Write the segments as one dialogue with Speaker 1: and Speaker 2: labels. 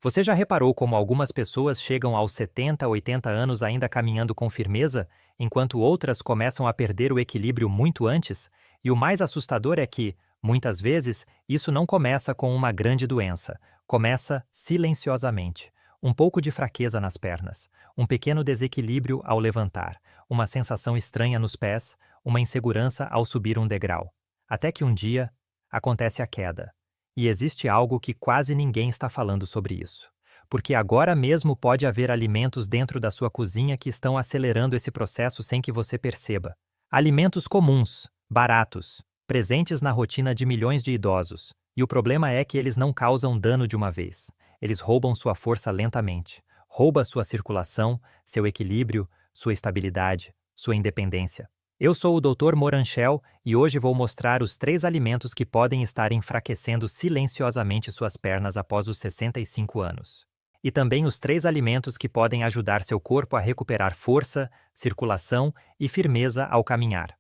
Speaker 1: Você já reparou como algumas pessoas chegam aos 70, 80 anos ainda caminhando com firmeza, enquanto outras começam a perder o equilíbrio muito antes? E o mais assustador é que, muitas vezes, isso não começa com uma grande doença. Começa silenciosamente. Um pouco de fraqueza nas pernas, um pequeno desequilíbrio ao levantar, uma sensação estranha nos pés, uma insegurança ao subir um degrau. Até que um dia, acontece a queda. E existe algo que quase ninguém está falando sobre isso. Porque agora mesmo pode haver alimentos dentro da sua cozinha que estão acelerando esse processo sem que você perceba. Alimentos comuns, baratos, presentes na rotina de milhões de idosos. E o problema é que eles não causam dano de uma vez. Eles roubam sua força lentamente. Rouba sua circulação, seu equilíbrio, sua estabilidade, sua independência. Eu sou o Dr. Moranchel e hoje vou mostrar os 3 alimentos que podem estar enfraquecendo silenciosamente suas pernas após os 65 anos. E também os 3 alimentos que podem ajudar seu corpo a recuperar força, circulação e firmeza ao caminhar.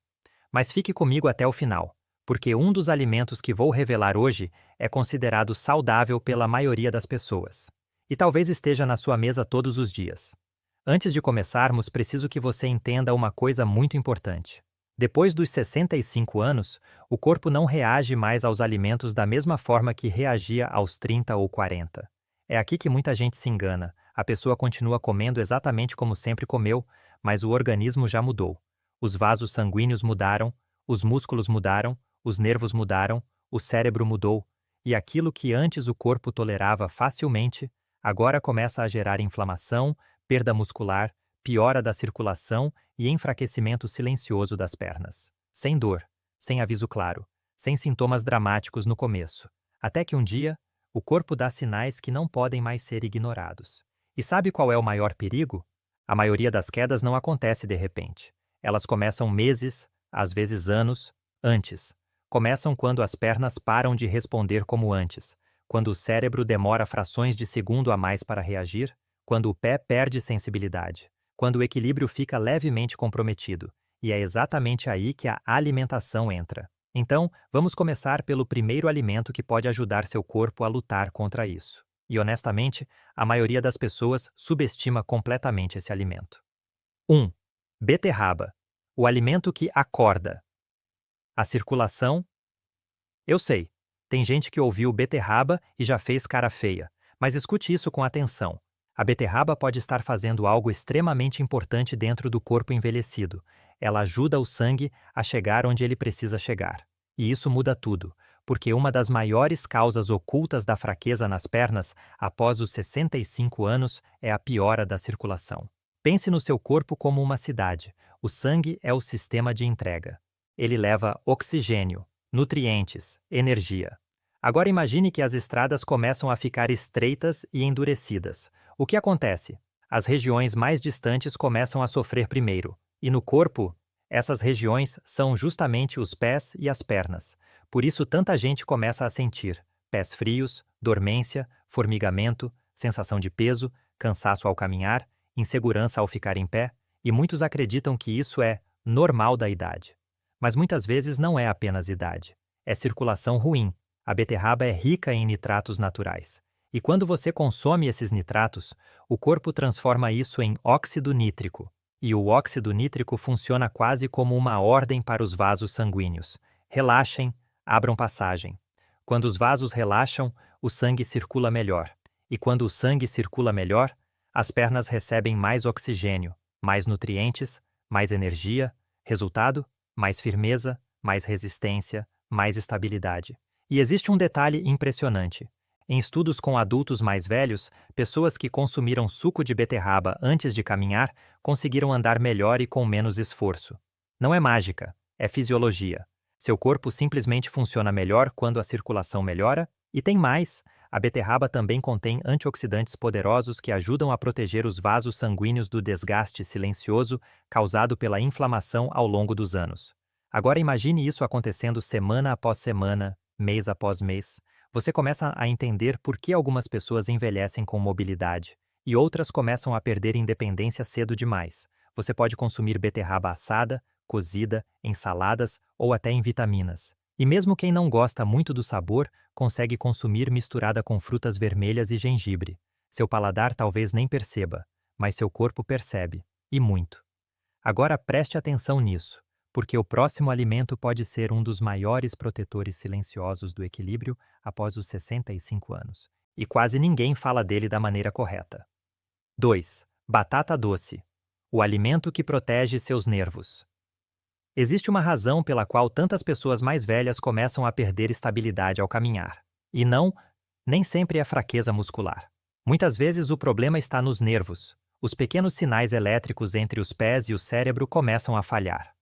Speaker 1: Mas fique comigo até o final, porque um dos alimentos que vou revelar hoje é considerado saudável pela maioria das pessoas. E talvez esteja na sua mesa todos os dias. Antes de começarmos, preciso que você entenda uma coisa muito importante. Depois dos 65 anos, o corpo não reage mais aos alimentos da mesma forma que reagia aos 30 ou 40. É aqui que muita gente se engana. A pessoa continua comendo exatamente como sempre comeu, mas o organismo já mudou. Os vasos sanguíneos mudaram, os músculos mudaram, os nervos mudaram, o cérebro mudou, e aquilo que antes o corpo tolerava facilmente, agora começa a gerar inflamação, perda muscular, piora da circulação e enfraquecimento silencioso das pernas. Sem dor, sem aviso claro, sem sintomas dramáticos no começo. Até que um dia, o corpo dá sinais que não podem mais ser ignorados. E sabe qual é o maior perigo? A maioria das quedas não acontece de repente. Elas começam meses, às vezes anos, antes. Começam quando as pernas param de responder como antes, quando o cérebro demora frações de segundo a mais para reagir, quando o pé perde sensibilidade, quando o equilíbrio fica levemente comprometido, e é exatamente aí que a alimentação entra. Então, vamos começar pelo primeiro alimento que pode ajudar seu corpo a lutar contra isso. E honestamente, a maioria das pessoas subestima completamente esse alimento. 1. Beterraba, o alimento que acorda. A circulação? Eu sei, tem gente que ouviu beterraba e já fez cara feia, mas escute isso com atenção. A beterraba pode estar fazendo algo extremamente importante dentro do corpo envelhecido. Ela ajuda o sangue a chegar onde ele precisa chegar. E isso muda tudo, porque uma das maiores causas ocultas da fraqueza nas pernas após os 65 anos é a piora da circulação. Pense no seu corpo como uma cidade. O sangue é o sistema de entrega. Ele leva oxigênio, nutrientes, energia. Agora imagine que as estradas começam a ficar estreitas e endurecidas. O que acontece? As regiões mais distantes começam a sofrer primeiro. E no corpo, essas regiões são justamente os pés e as pernas. Por isso tanta gente começa a sentir pés frios, dormência, formigamento, sensação de peso, cansaço ao caminhar, insegurança ao ficar em pé, e muitos acreditam que isso é normal da idade. Mas muitas vezes não é apenas idade. É circulação ruim. A beterraba é rica em nitratos naturais. E quando você consome esses nitratos, o corpo transforma isso em óxido nítrico. E o óxido nítrico funciona quase como uma ordem para os vasos sanguíneos. Relaxem, abram passagem. Quando os vasos relaxam, o sangue circula melhor. E quando o sangue circula melhor, as pernas recebem mais oxigênio, mais nutrientes, mais energia. Resultado? Mais firmeza, mais resistência, mais estabilidade. E existe um detalhe impressionante. Em estudos com adultos mais velhos, pessoas que consumiram suco de beterraba antes de caminhar conseguiram andar melhor e com menos esforço. Não é mágica, é fisiologia. Seu corpo simplesmente funciona melhor quando a circulação melhora, e tem mais. A beterraba também contém antioxidantes poderosos que ajudam a proteger os vasos sanguíneos do desgaste silencioso causado pela inflamação ao longo dos anos. Agora imagine isso acontecendo semana após semana, mês após mês. Você começa a entender por que algumas pessoas envelhecem com mobilidade e outras começam a perder independência cedo demais. Você pode consumir beterraba assada, cozida, em saladas ou até em vitaminas. E mesmo quem não gosta muito do sabor, consegue consumir misturada com frutas vermelhas e gengibre. Seu paladar talvez nem perceba, mas seu corpo percebe, e muito. Agora preste atenção nisso, porque o próximo alimento pode ser um dos maiores protetores silenciosos do equilíbrio após os 65 anos, e quase ninguém fala dele da maneira correta. 2. Batata doce. O alimento que protege seus nervos. Existe uma razão pela qual tantas pessoas mais velhas começam a perder estabilidade ao caminhar. E não, nem sempre é fraqueza muscular. Muitas vezes o problema está nos nervos. Os pequenos sinais elétricos entre os pés e o cérebro começam a falhar.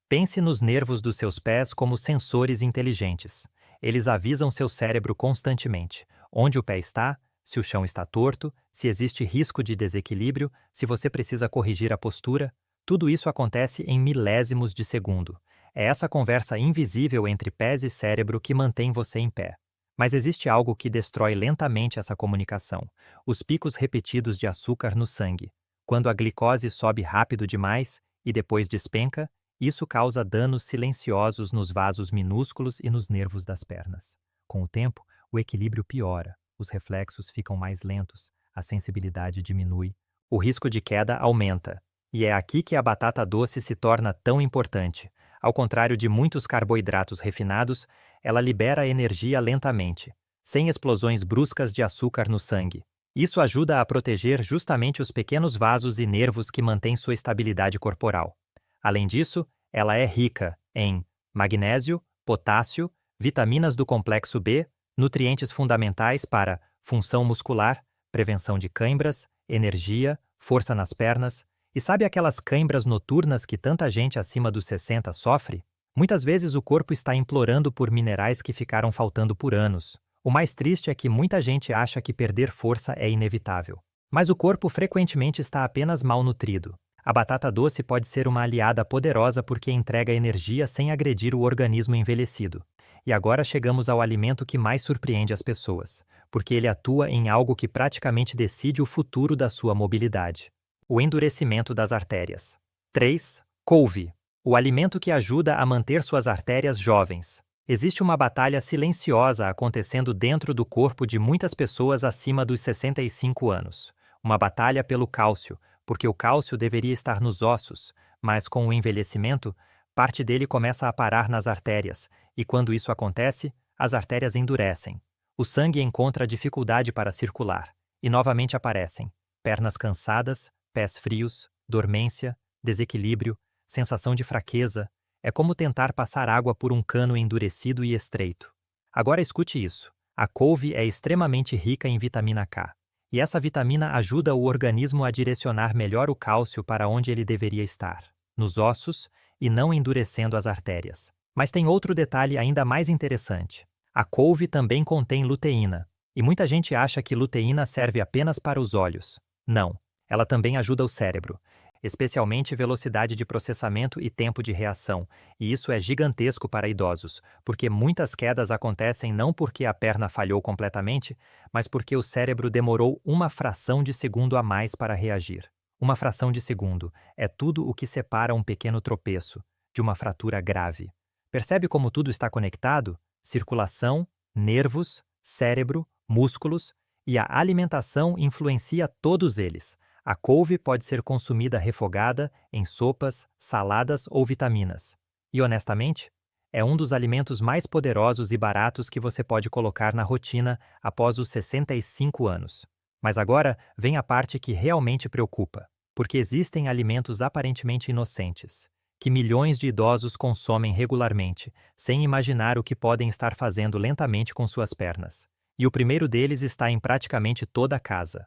Speaker 1: Pense nos nervos dos seus pés como sensores inteligentes. Eles avisam seu cérebro constantemente onde o pé está, se o chão está torto, se existe risco de desequilíbrio, se você precisa corrigir a postura. Tudo isso acontece em milésimos de segundo. É essa conversa invisível entre pés e cérebro que mantém você em pé. Mas existe algo que destrói lentamente essa comunicação: os picos repetidos de açúcar no sangue. Quando a glicose sobe rápido demais e depois despenca, isso causa danos silenciosos nos vasos minúsculos e nos nervos das pernas. Com o tempo, o equilíbrio piora, os reflexos ficam mais lentos, a sensibilidade diminui, o risco de queda aumenta. E é aqui que a batata doce se torna tão importante. Ao contrário de muitos carboidratos refinados, ela libera energia lentamente, sem explosões bruscas de açúcar no sangue. Isso ajuda a proteger justamente os pequenos vasos e nervos que mantêm sua estabilidade corporal. Além disso, ela é rica em magnésio, potássio, vitaminas do complexo B, nutrientes fundamentais para função muscular, prevenção de cãibras, energia, força nas pernas. E sabe aquelas cãibras noturnas que tanta gente acima dos 60 sofre? Muitas vezes o corpo está implorando por minerais que ficaram faltando por anos. O mais triste é que muita gente acha que perder força é inevitável. Mas o corpo frequentemente está apenas mal nutrido. A batata doce pode ser uma aliada poderosa porque entrega energia sem agredir o organismo envelhecido. E agora chegamos ao alimento que mais surpreende as pessoas, porque ele atua em algo que praticamente decide o futuro da sua mobilidade: o endurecimento das artérias. 3. Couve. O alimento que ajuda a manter suas artérias jovens. Existe uma batalha silenciosa acontecendo dentro do corpo de muitas pessoas acima dos 65 anos. Uma batalha pelo cálcio, porque o cálcio deveria estar nos ossos, mas com o envelhecimento, parte dele começa a parar nas artérias, e quando isso acontece, as artérias endurecem. O sangue encontra dificuldade para circular, e novamente aparecem pernas cansadas, pés frios, dormência, desequilíbrio, sensação de fraqueza. É como tentar passar água por um cano endurecido e estreito. Agora escute isso. A couve é extremamente rica em vitamina K. E essa vitamina ajuda o organismo a direcionar melhor o cálcio para onde ele deveria estar, nos ossos, e não endurecendo as artérias. Mas tem outro detalhe ainda mais interessante. A couve também contém luteína. E muita gente acha que luteína serve apenas para os olhos. Não. Ela também ajuda o cérebro, especialmente velocidade de processamento e tempo de reação, e isso é gigantesco para idosos, porque muitas quedas acontecem não porque a perna falhou completamente, mas porque o cérebro demorou uma fração de segundo a mais para reagir. Uma fração de segundo é tudo o que separa um pequeno tropeço de uma fratura grave. Percebe como tudo está conectado? Circulação, nervos, cérebro, músculos, e a alimentação influencia todos eles. A couve pode ser consumida refogada, em sopas, saladas ou vitaminas. E honestamente, é um dos alimentos mais poderosos e baratos que você pode colocar na rotina após os 65 anos. Mas agora vem a parte que realmente preocupa, porque existem alimentos aparentemente inocentes, que milhões de idosos consomem regularmente, sem imaginar o que podem estar fazendo lentamente com suas pernas. E o primeiro deles está em praticamente toda a casa.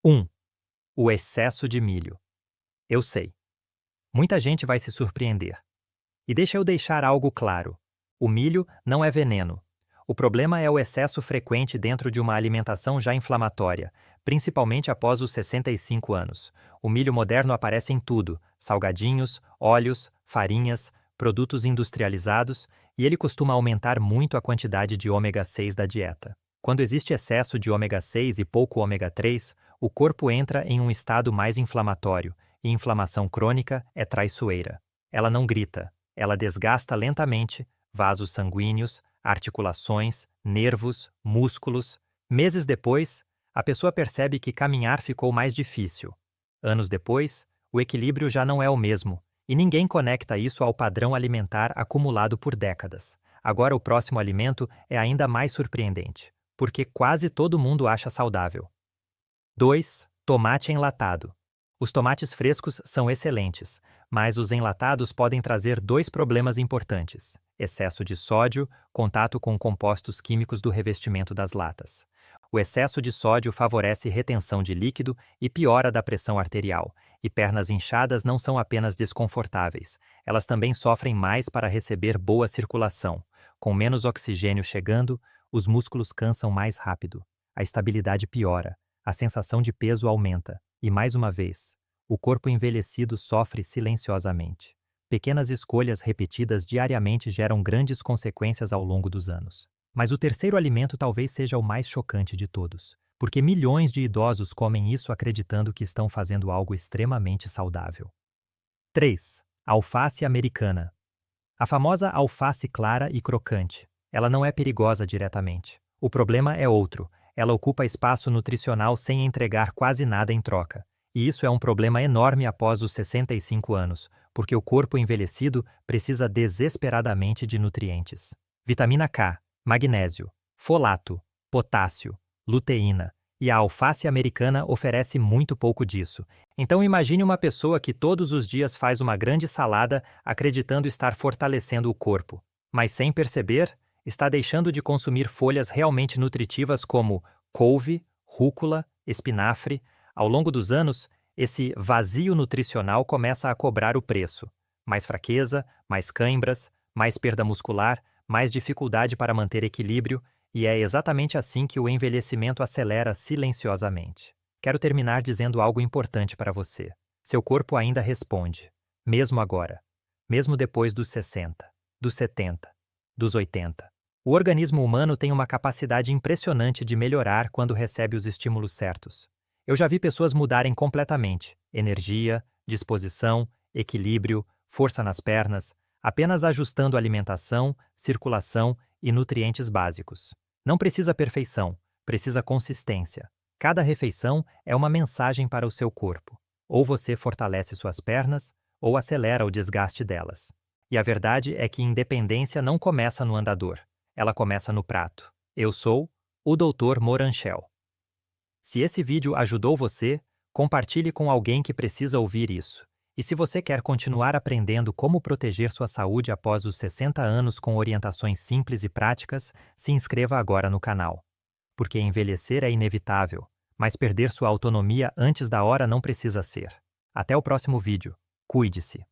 Speaker 1: 1. O excesso de milho. Eu sei. Muita gente vai se surpreender. E deixa eu deixar algo claro. O milho não é veneno. O problema é o excesso frequente dentro de uma alimentação já inflamatória, principalmente após os 65 anos. O milho moderno aparece em tudo: salgadinhos, óleos, farinhas, produtos industrializados, e ele costuma aumentar muito a quantidade de ômega 6 da dieta. Quando existe excesso de ômega 6 e pouco ômega 3, o corpo entra em um estado mais inflamatório, e inflamação crônica é traiçoeira. Ela não grita, ela desgasta lentamente vasos sanguíneos, articulações, nervos, músculos. Meses depois, A pessoa percebe que caminhar ficou mais difícil. Anos depois, o equilíbrio já não é o mesmo, e ninguém conecta isso ao padrão alimentar acumulado por décadas. Agora o próximo alimento é ainda mais surpreendente, porque quase todo mundo acha saudável. 2. Tomate enlatado. Os tomates frescos são excelentes, mas os enlatados podem trazer dois problemas importantes: excesso de sódio, contato com compostos químicos do revestimento das latas. O excesso de sódio favorece retenção de líquido e piora da pressão arterial, e pernas inchadas não são apenas desconfortáveis, elas também sofrem mais para receber boa circulação. Com menos oxigênio chegando, os músculos cansam mais rápido, a estabilidade piora, a sensação de peso aumenta, e mais uma vez, o corpo envelhecido sofre silenciosamente. Pequenas escolhas repetidas diariamente geram grandes consequências ao longo dos anos. Mas o terceiro alimento talvez seja o mais chocante de todos, porque milhões de idosos comem isso acreditando que estão fazendo algo extremamente saudável. 3. Alface americana. A famosa alface clara e crocante. Ela não é perigosa diretamente. O problema é outro. Ela ocupa espaço nutricional sem entregar quase nada em troca. E isso é um problema enorme após os 65 anos, porque o corpo envelhecido precisa desesperadamente de nutrientes. Vitamina K, magnésio, folato, potássio, luteína, e a alface americana oferece muito pouco disso. Então imagine uma pessoa que todos os dias faz uma grande salada acreditando estar fortalecendo o corpo, mas sem perceber, está deixando de consumir folhas realmente nutritivas como couve, rúcula, espinafre. Ao longo dos anos, esse vazio nutricional começa a cobrar o preço. Mais fraqueza, mais cãibras, mais perda muscular, mais dificuldade para manter equilíbrio, e é exatamente assim que o envelhecimento acelera silenciosamente. Quero terminar dizendo algo importante para você. Seu corpo ainda responde, mesmo agora, mesmo depois dos 60, dos 70, dos 80. O organismo humano tem uma capacidade impressionante de melhorar quando recebe os estímulos certos. Eu já vi pessoas mudarem completamente: energia, disposição, equilíbrio, força nas pernas, apenas ajustando alimentação, circulação e nutrientes básicos. Não precisa perfeição, precisa consistência. Cada refeição é uma mensagem para o seu corpo. Ou você fortalece suas pernas, ou acelera o desgaste delas. E a verdade é que independência não começa no andador, ela começa no prato. Eu sou o Dr. Moranchel. Se esse vídeo ajudou você, compartilhe com alguém que precisa ouvir isso. E se você quer continuar aprendendo como proteger sua saúde após os 60 anos com orientações simples e práticas, se inscreva agora no canal. Porque envelhecer é inevitável, mas perder sua autonomia antes da hora não precisa ser. Até o próximo vídeo. Cuide-se.